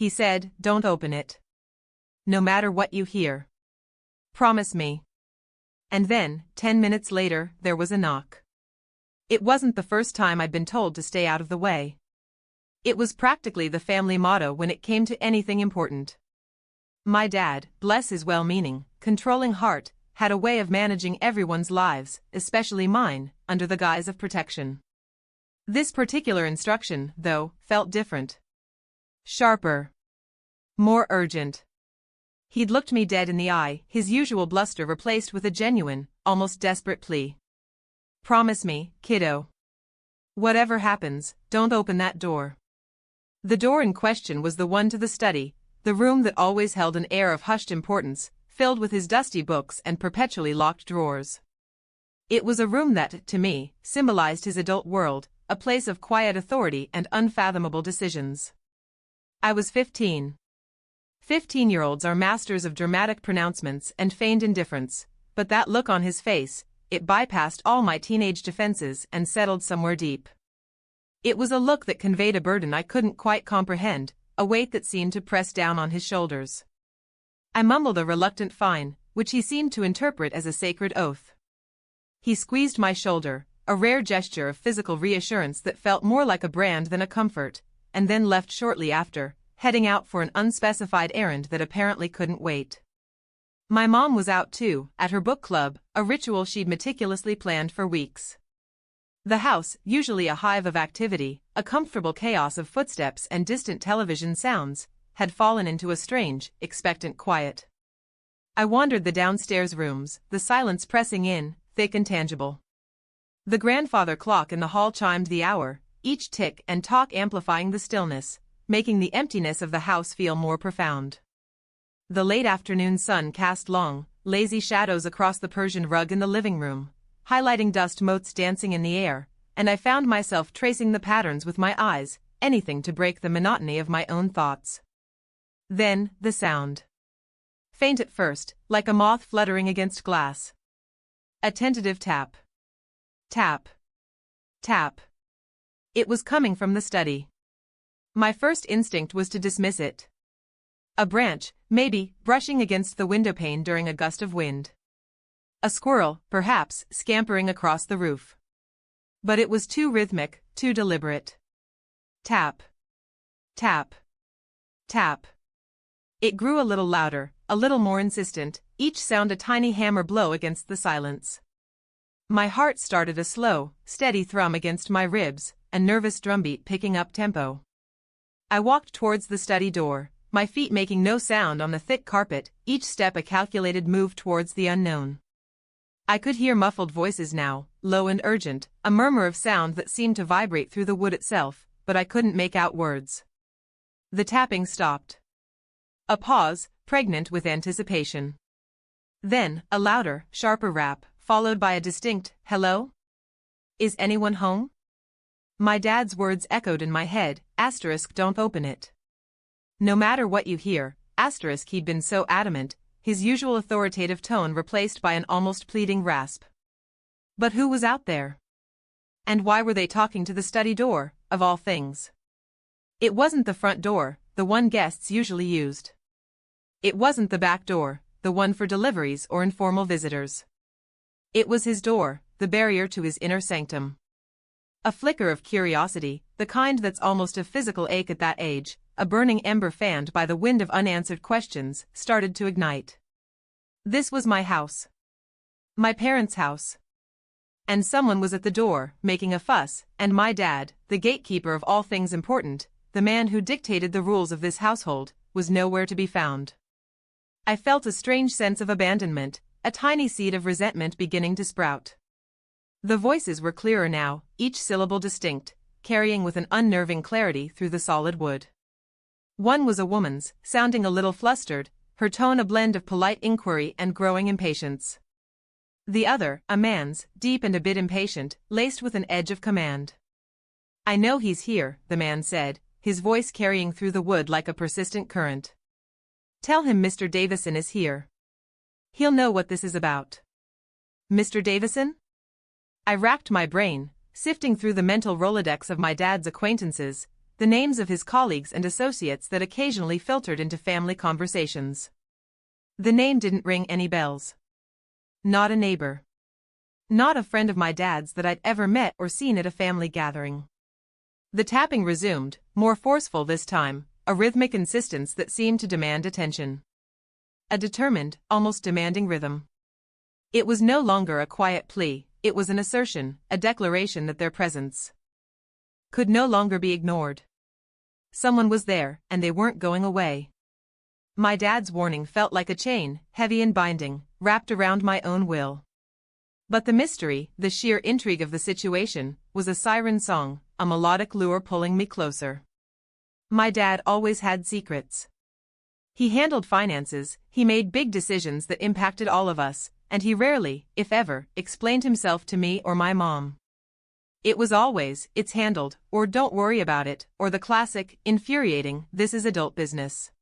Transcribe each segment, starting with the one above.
He said, "Don't open it. No matter what you hear. Promise me." And then, 10 minutes later, there was a knock. It wasn't the first time I'd been told to stay out of the way. It was practically the family motto when it came to anything important. My dad, bless his well-meaning, controlling heart, had a way of managing everyone's lives, especially mine, under the guise of protection. This particular instruction, though, felt different. Sharper. More urgent. He'd looked me dead in the eye, his usual bluster replaced with a genuine, almost desperate plea. "Promise me, kiddo. Whatever happens, don't open that door." The door in question was the one to the study, the room that always held an air of hushed importance, filled with his dusty books and perpetually locked drawers. It was a room that, to me, symbolized his adult world, a place of quiet authority and unfathomable decisions. I was 15. 15-year-olds are masters of dramatic pronouncements and feigned indifference, but that look on his face, it bypassed all my teenage defenses and settled somewhere deep. It was a look that conveyed a burden I couldn't quite comprehend, a weight that seemed to press down on his shoulders. I mumbled a reluctant fine, which he seemed to interpret as a sacred oath. He squeezed my shoulder, a rare gesture of physical reassurance that felt more like a brand than a comfort, and then left shortly after, heading out for an unspecified errand that apparently couldn't wait. My mom was out too, at her book club, a ritual she'd meticulously planned for weeks. The house, usually a hive of activity, a comfortable chaos of footsteps and distant television sounds, had fallen into a strange, expectant quiet. I wandered the downstairs rooms, the silence pressing in, thick and tangible. The grandfather clock in the hall chimed the hour, each tick and talk amplifying the stillness, making the emptiness of the house feel more profound. The late afternoon sun cast long, lazy shadows across the Persian rug in the living room, highlighting dust motes dancing in the air, and I found myself tracing the patterns with my eyes, anything to break the monotony of my own thoughts. Then, the sound. Faint at first, like a moth fluttering against glass. A tentative tap. Tap. Tap. It was coming from the study. My first instinct was to dismiss it. A branch, maybe, brushing against the windowpane during a gust of wind. A squirrel, perhaps, scampering across the roof. But it was too rhythmic, too deliberate. Tap. Tap. Tap. It grew a little louder, a little more insistent, each sound a tiny hammer blow against the silence. My heart started a slow, steady thrum against my ribs, a nervous drumbeat picking up tempo. I walked towards the study door, my feet making no sound on the thick carpet, each step a calculated move towards the unknown. I could hear muffled voices now, low and urgent, a murmur of sound that seemed to vibrate through the wood itself, but I couldn't make out words. The tapping stopped. A pause, pregnant with anticipation. Then, a louder, sharper rap, followed by a distinct, "Hello? Is anyone home?" My dad's words echoed in my head, "Don't open it. No matter what you hear," he'd been so adamant, his usual authoritative tone replaced by an almost pleading rasp. But who was out there? And why were they talking to the study door, of all things? It wasn't the front door, the one guests usually used. It wasn't the back door, the one for deliveries or informal visitors. It was his door, the barrier to his inner sanctum. A flicker of curiosity, the kind that's almost a physical ache at that age, a burning ember fanned by the wind of unanswered questions, started to ignite. This was my house. My parents' house. And someone was at the door, making a fuss, and my dad, the gatekeeper of all things important, the man who dictated the rules of this household, was nowhere to be found. I felt a strange sense of abandonment, a tiny seed of resentment beginning to sprout. The voices were clearer now, each syllable distinct, carrying with an unnerving clarity through the solid wood. One was a woman's, sounding a little flustered, her tone a blend of polite inquiry and growing impatience. The other, a man's, deep and a bit impatient, laced with an edge of command. "I know he's here," the man said, his voice carrying through the wood like a persistent current. "Tell him Mr. Davison is here. He'll know what this is about." Mr. Davison? I racked my brain, sifting through the mental Rolodex of my dad's acquaintances, the names of his colleagues and associates that occasionally filtered into family conversations. The name didn't ring any bells. Not a neighbor. Not a friend of my dad's that I'd ever met or seen at a family gathering. The tapping resumed, more forceful this time, a rhythmic insistence that seemed to demand attention. A determined, almost demanding rhythm. It was no longer a quiet plea, it was an assertion, a declaration that their presence could no longer be ignored. Someone was there, and they weren't going away. My dad's warning felt like a chain, heavy and binding, wrapped around my own will. But the mystery, the sheer intrigue of the situation, was a siren song, a melodic lure pulling me closer. My dad always had secrets. He handled finances, he made big decisions that impacted all of us, and he rarely, if ever, explained himself to me or my mom. It was always, "It's handled," or "Don't worry about it," or the classic, infuriating, "This is adult business."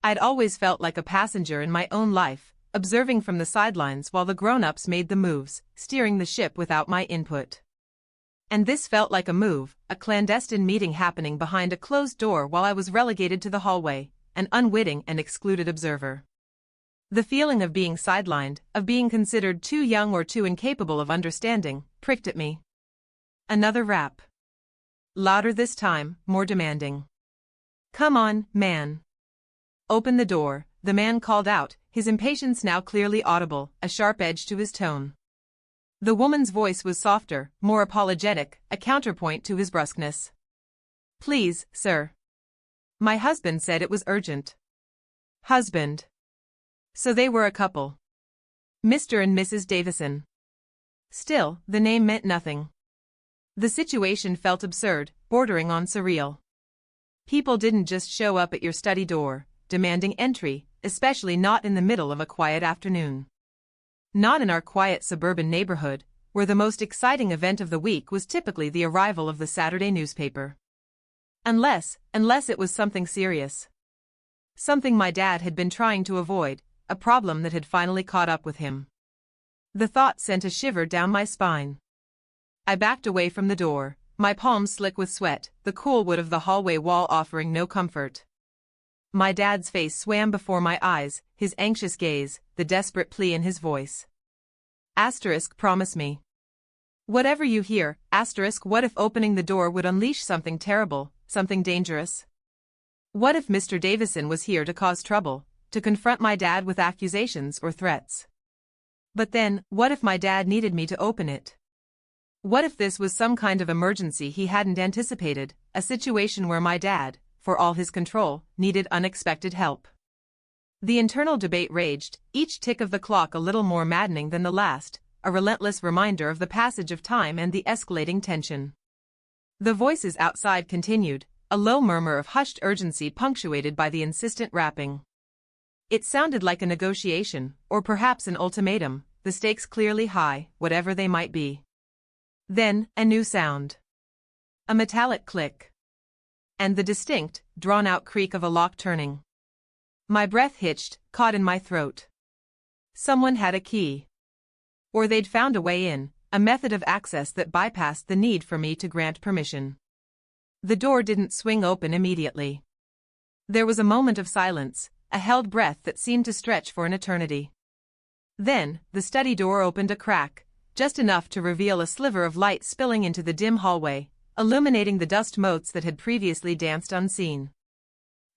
I'd always felt like a passenger in my own life, observing from the sidelines while the grown-ups made the moves, steering the ship without my input. And this felt like a move, a clandestine meeting happening behind a closed door while I was relegated to the hallway, an unwitting and excluded observer. The feeling of being sidelined, of being considered too young or too incapable of understanding, pricked at me. Another rap. Louder this time, more demanding. "Come on, man. Open the door," the man called out, his impatience now clearly audible, a sharp edge to his tone. The woman's voice was softer, more apologetic, a counterpoint to his brusqueness. "Please, sir. My husband said it was urgent." Husband. So they were a couple. Mr. and Mrs. Davison. Still, the name meant nothing. The situation felt absurd, bordering on surreal. People didn't just show up at your study door, demanding entry, especially not in the middle of a quiet afternoon. Not in our quiet suburban neighborhood, where the most exciting event of the week was typically the arrival of the Saturday newspaper. Unless it was something serious. Something my dad had been trying to avoid, a problem that had finally caught up with him. The thought sent a shiver down my spine. I backed away from the door, my palms slick with sweat, the cool wood of the hallway wall offering no comfort. My dad's face swam before my eyes, his anxious gaze, the desperate plea in his voice. Promise me. Whatever you hear, what if opening the door would unleash something terrible, something dangerous? What if Mr. Davison was here to cause trouble, to confront my dad with accusations or threats? But then, what if my dad needed me to open it? What if this was some kind of emergency he hadn't anticipated, a situation where my dad, for all his control, needed unexpected help? The internal debate raged, each tick of the clock a little more maddening than the last, a relentless reminder of the passage of time and the escalating tension. The voices outside continued, a low murmur of hushed urgency punctuated by the insistent rapping. It sounded like a negotiation, or perhaps an ultimatum, the stakes clearly high, whatever they might be. Then, a new sound. A metallic click. And the distinct, drawn-out creak of a lock turning. My breath hitched, caught in my throat. Someone had a key. Or they'd found a way in, a method of access that bypassed the need for me to grant permission. The door didn't swing open immediately. There was a moment of silence, a held breath that seemed to stretch for an eternity. Then, the study door opened a crack, just enough to reveal a sliver of light spilling into the dim hallway, illuminating the dust motes that had previously danced unseen.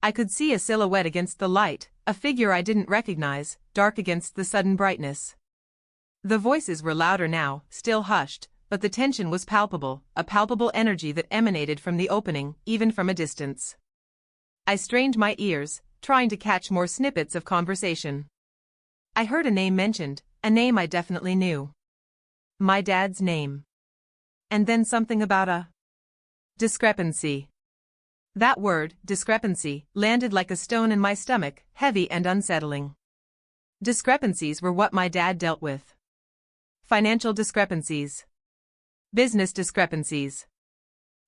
I could see a silhouette against the light, a figure I didn't recognize, dark against the sudden brightness. The voices were louder now, still hushed, but the tension was palpable, a palpable energy that emanated from the opening, even from a distance. I strained my ears, trying to catch more snippets of conversation. I heard a name mentioned, a name I definitely knew. My dad's name. And then something about a discrepancy. That word, discrepancy, landed like a stone in my stomach, heavy and unsettling. Discrepancies were what my dad dealt with. Financial discrepancies. Business discrepancies.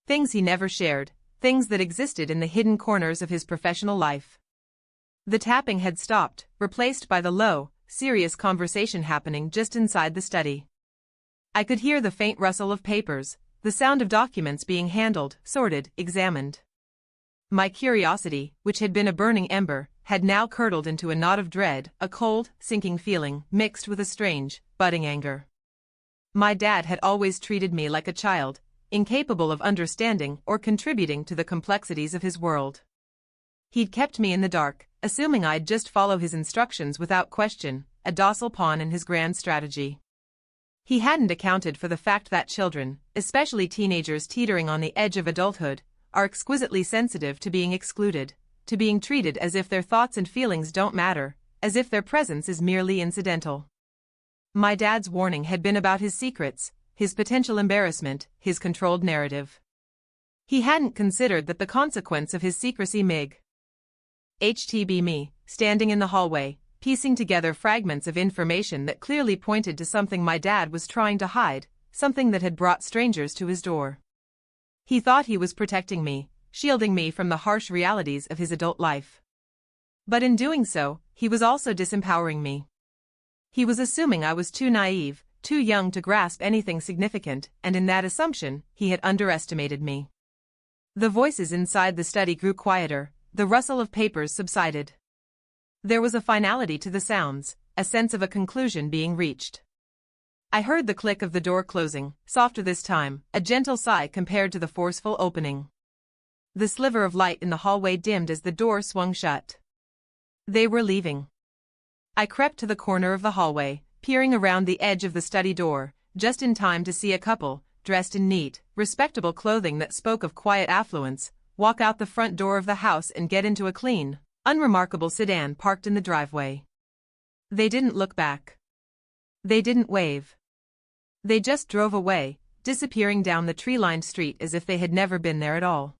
Things he never shared, things that existed in the hidden corners of his professional life. The tapping had stopped, replaced by the low, serious conversation happening just inside the study. I could hear the faint rustle of papers, the sound of documents being handled, sorted, examined. My curiosity, which had been a burning ember, had now curdled into a knot of dread, a cold, sinking feeling, mixed with a strange, budding anger. My dad had always treated me like a child, incapable of understanding or contributing to the complexities of his world. He'd kept me in the dark, assuming I'd just follow his instructions without question, a docile pawn in his grand strategy. He hadn't accounted for the fact that children, especially teenagers teetering on the edge of adulthood, are exquisitely sensitive to being excluded, to being treated as if their thoughts and feelings don't matter, as if their presence is merely incidental. My dad's warning had been about his secrets, his potential embarrassment, his controlled narrative. He hadn't considered that the consequence of his secrecy me, standing in the hallway, piecing together fragments of information that clearly pointed to something my dad was trying to hide, something that had brought strangers to his door. He thought he was protecting me, shielding me from the harsh realities of his adult life. But in doing so, he was also disempowering me. He was assuming I was too naive, too young to grasp anything significant, and in that assumption, he had underestimated me. The voices inside the study grew quieter, the rustle of papers subsided. There was a finality to the sounds, a sense of a conclusion being reached. I heard the click of the door closing, softer this time, a gentle sigh compared to the forceful opening. The sliver of light in the hallway dimmed as the door swung shut. They were leaving. I crept to the corner of the hallway, peering around the edge of the study door, just in time to see a couple, dressed in neat, respectable clothing that spoke of quiet affluence, walk out the front door of the house and get into a clean, unremarkable sedan parked in the driveway. They didn't look back. They didn't wave. They just drove away, disappearing down the tree-lined street as if they had never been there at all.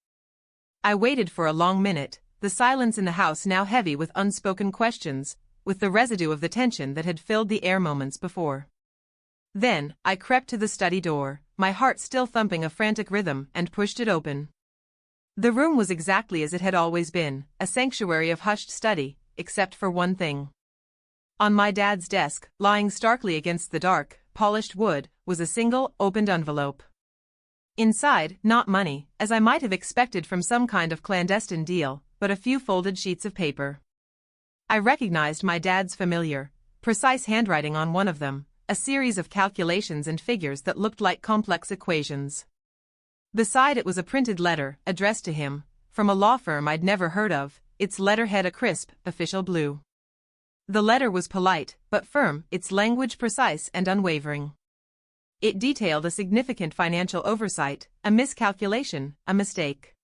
I waited for a long minute, the silence in the house now heavy with unspoken questions, with the residue of the tension that had filled the air moments before. Then, I crept to the study door, my heart still thumping a frantic rhythm, and pushed it open. The room was exactly as it had always been, a sanctuary of hushed study, except for one thing. On my dad's desk, lying starkly against the dark, polished wood, was a single, opened envelope. Inside, not money, as I might have expected from some kind of clandestine deal, but a few folded sheets of paper. I recognized my dad's familiar, precise handwriting on one of them, a series of calculations and figures that looked like complex equations. Beside it was a printed letter, addressed to him, from a law firm I'd never heard of, its letterhead a crisp, official blue. The letter was polite, but firm, its language precise and unwavering. It detailed a significant financial oversight, a miscalculation, a mistake.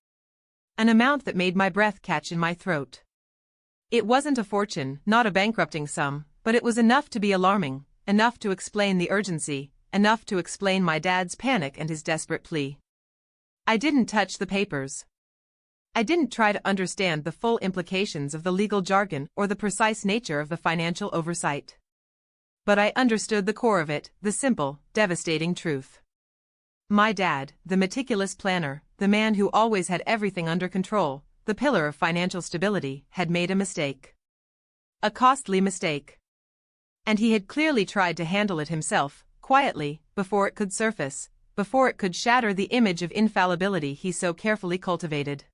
An amount that made my breath catch in my throat. It wasn't a fortune, not a bankrupting sum, but it was enough to be alarming, enough to explain the urgency, enough to explain my dad's panic and his desperate plea. I didn't touch the papers. I didn't try to understand the full implications of the legal jargon or the precise nature of the financial oversight. But I understood the core of it, the simple, devastating truth. My dad, the meticulous planner, the man who always had everything under control, the pillar of financial stability, had made a mistake. A costly mistake. And he had clearly tried to handle it himself, quietly, before it could surface, before it could shatter the image of infallibility he so carefully cultivated.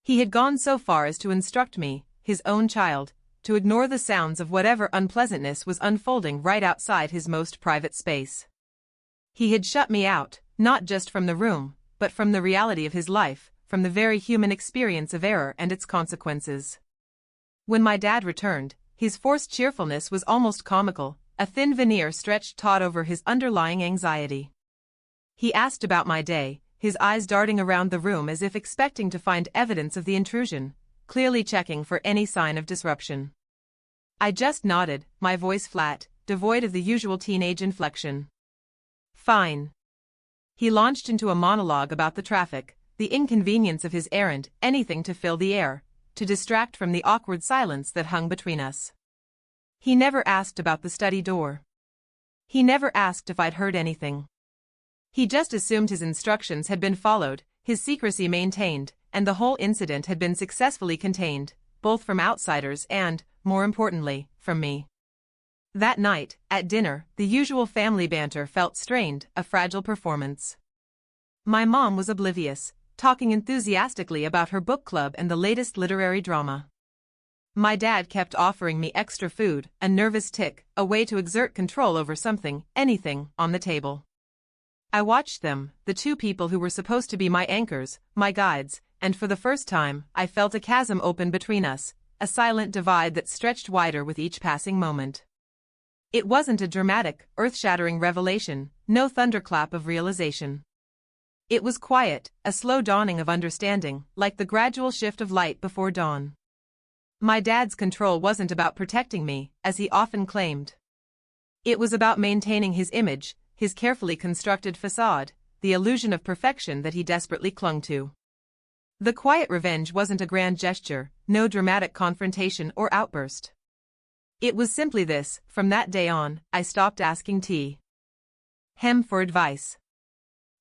He had gone so far as to instruct me, his own child, to ignore the sounds of whatever unpleasantness was unfolding right outside his most private space. He had shut me out, not just from the room, but from the reality of his life, from the very human experience of error and its consequences. When my dad returned, his forced cheerfulness was almost comical, a thin veneer stretched taut over his underlying anxiety. He asked about my day, his eyes darting around the room as if expecting to find evidence of the intrusion, clearly checking for any sign of disruption. I just nodded, my voice flat, devoid of the usual teenage inflection. Fine. He launched into a monologue about the traffic, the inconvenience of his errand, anything to fill the air, to distract from the awkward silence that hung between us. He never asked about the study door. He never asked if I'd heard anything. He just assumed his instructions had been followed, his secrecy maintained, and the whole incident had been successfully contained, both from outsiders and, more importantly, from me. That night, at dinner, the usual family banter felt strained, a fragile performance. My mom was oblivious, talking enthusiastically about her book club and the latest literary drama. My dad kept offering me extra food, a nervous tick, a way to exert control over something, anything, on the table. I watched them, the two people who were supposed to be my anchors, my guides, and for the first time, I felt a chasm open between us, a silent divide that stretched wider with each passing moment. It wasn't a dramatic, earth-shattering revelation, no thunderclap of realization. It was quiet, a slow dawning of understanding, like the gradual shift of light before dawn. My dad's control wasn't about protecting me, as he often claimed. It was about maintaining his image, his carefully constructed facade, the illusion of perfection that he desperately clung to. The quiet revenge wasn't a grand gesture, no dramatic confrontation or outburst. It was simply this: from that day on, I stopped asking Hem for advice.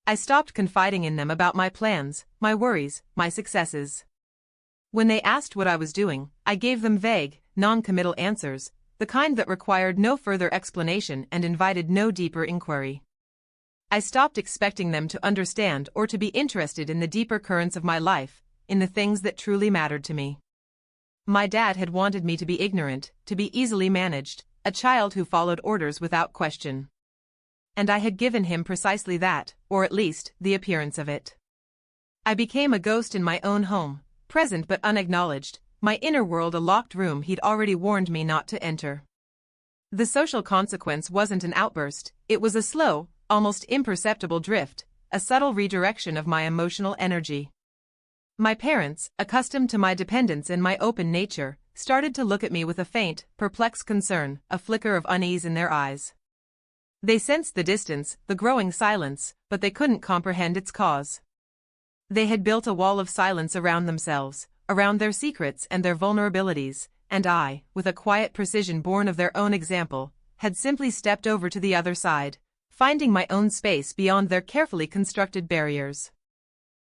I stopped confiding in them about my plans, my worries, my successes. When they asked what I was doing, I gave them vague, non-committal answers, the kind that required no further explanation and invited no deeper inquiry. I stopped expecting them to understand or to be interested in the deeper currents of my life, in the things that truly mattered to me. My dad had wanted me to be ignorant, to be easily managed, a child who followed orders without question. And I had given him precisely that, or at least, the appearance of it. I became a ghost in my own home, present but unacknowledged, my inner world a locked room he'd already warned me not to enter. The social consequence wasn't an outburst, it was a slow, almost imperceptible drift, a subtle redirection of my emotional energy. My parents, accustomed to my dependence and my open nature, started to look at me with a faint, perplexed concern, a flicker of unease in their eyes. They sensed the distance, the growing silence, but they couldn't comprehend its cause. They had built a wall of silence around themselves, around their secrets and their vulnerabilities, and I, with a quiet precision born of their own example, had simply stepped over to the other side, finding my own space beyond their carefully constructed barriers.